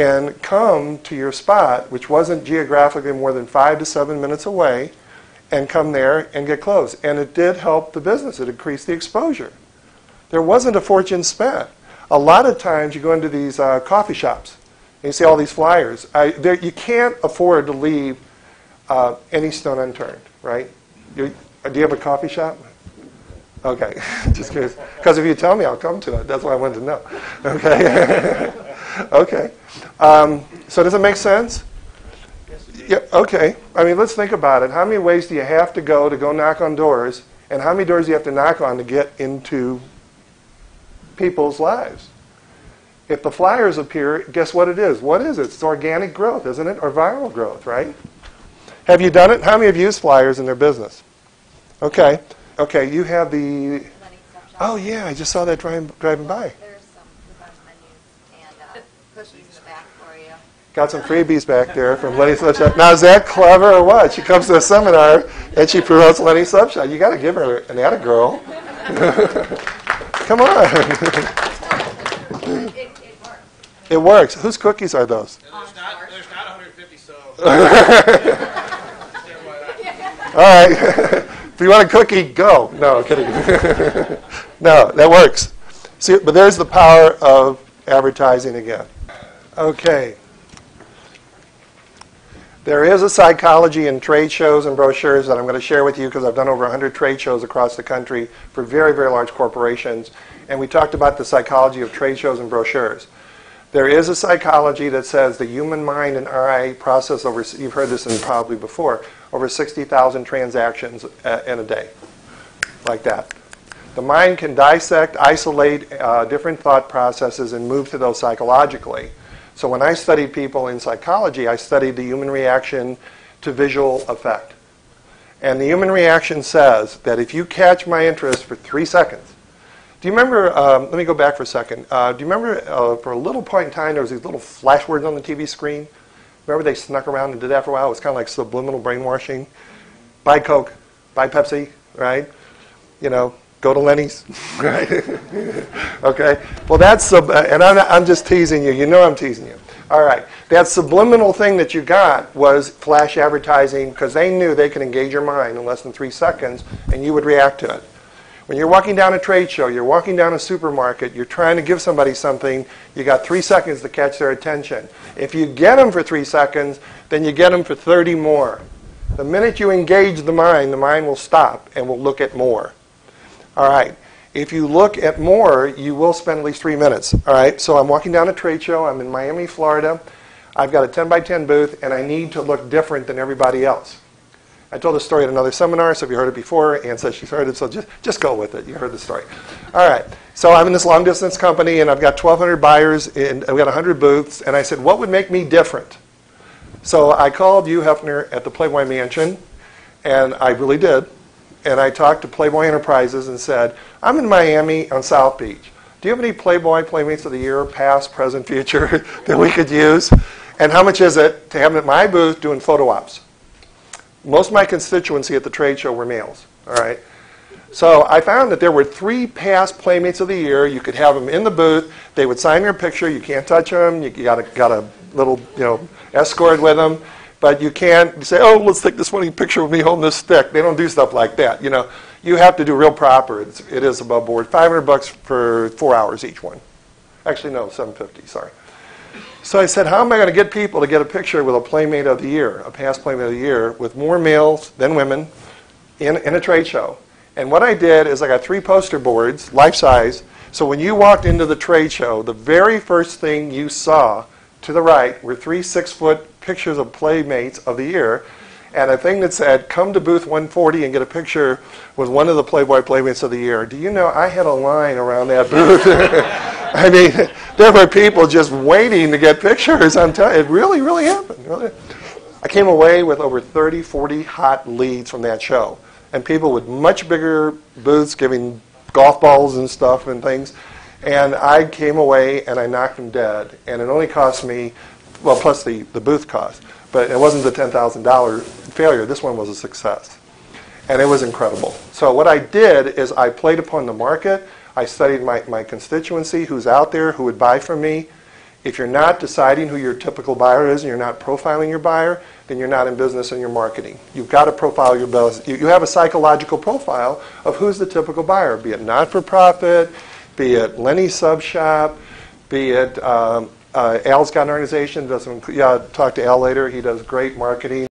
can come to your spot, which wasn't geographically more than 5 to 7 minutes away, and come there and get clothes. And it did help the business. It increased the exposure. There wasn't a fortune spent. A lot of times you go into these coffee shops and you see all these flyers. You can't afford to leave any stone unturned, right? Do you have a coffee shop? Okay, just curious. Because if you tell me, I'll come to it. That's what I wanted to know. Okay. Okay. So does it make sense? Yeah, okay. I mean, let's think about it. How many ways do you have to go knock on doors? And how many doors do you have to knock on to get into people's lives? If the flyers appear, guess what it is? What is it? It's organic growth, isn't it? Or viral growth, right? Have you done it? How many have used flyers in their business? Okay. Okay, you have the... Oh, yeah, I just saw that driving by. There's some fresh menus and cookies in the back for you. Got some freebies back there from Lenny Slip Shop. Now, is that clever or what? She comes to a seminar and she promotes Lenny Slip Shop. You got to give her an atta girl. Come on. It works. It works. Whose cookies are those? There's not 150, so... All right. If you want a cookie, go. No, I'm kidding. No, that works. See, but there's the power of advertising again. Okay. There is a psychology in trade shows and brochures that I'm going to share with you because I've done over 100 trade shows across the country for very, very large corporations. And we talked about the psychology of trade shows and brochures. There is a psychology that says the human mind and eye process over, you've heard this probably before, over 60,000 transactions in a day, like that. The mind can dissect, isolate different thought processes and move to those psychologically. So when I studied people in psychology, I studied the human reaction to visual effect. And the human reaction says that if you catch my interest for 3 seconds, do you remember, let me go back for a second. Do you remember for a little point in time there was these little flash words on the TV screen? Remember they snuck around and did that for a while? It was kind of like subliminal brainwashing. Buy Coke, buy Pepsi, right? You know, go to Lenny's, right? Okay. Well, that's, and I'm just teasing you. You know I'm teasing you. All right. That subliminal thing that you got was flash advertising because they knew they could engage your mind in less than 3 seconds and you would react to it. When you're walking down a trade show, you're walking down a supermarket, you're trying to give somebody something, you got 3 seconds to catch their attention. If you get them for 3 seconds, then you get them for 30 more. The minute you engage the mind will stop and will look at more. All right. If you look at more, you will spend at least 3 minutes. All right. So I'm walking down a trade show. I'm in Miami, Florida. I've got a 10 by 10 booth, and I need to look different than everybody else. I told this story at another seminar, so if you heard it before, Ann says she's heard it, so just go with it. You heard the story. All right. So I'm in this long-distance company, and I've got 1,200 buyers, and I've got 100 booths, and I said, what would make me different? So I called Hugh Hefner at the Playboy Mansion, and I really did. And I talked to Playboy Enterprises and said, I'm in Miami on South Beach. Do you have any Playboy Playmates of the Year, past, present, future, that we could use? And how much is it to have them at my booth doing photo ops? Most of my constituency at the trade show were males, all right? So I found that there were 3 past Playmates of the Year. You could have them in the booth. They would sign your picture. You can't touch them. You got a little, escort with them. But you can't say, oh, let's take this funny picture of me holding this stick. They don't do stuff like that. You have to do real proper. It is above board. $500 for 4 hours each one. Actually, no, $750, sorry. So I said, how am I going to get people to get a picture with a Playmate of the Year, a past Playmate of the Year, with more males than women in a trade show? And what I did is I got 3 poster boards, life-size. So when you walked into the trade show, the very first thing you saw to the right were 3 6-foot pictures of Playmates of the Year. And a thing that said, come to booth 140 and get a picture with one of the Playboy Playmates of the Year. Do you know, I had a line around that booth. I mean, there were people just waiting to get pictures. I'm telling you, it really, really happened. Really. I came away with over 30, 40 hot leads from that show. And people with much bigger booths giving golf balls and stuff and things. And I came away and I knocked them dead. And it only cost me, well, plus the booth cost. But it wasn't the $10,000 failure. This one was a success. And it was incredible. So what I did is I played upon the market. I studied my constituency, who's out there, who would buy from me. If you're not deciding who your typical buyer is and you're not profiling your buyer, then you're not in business and you're marketing. You've got to profile your business. You have a psychological profile of who's the typical buyer, be it not-for-profit, be it Lenny's Sub Shop, be it Al's got an organization. Talk to Al later. He does great marketing.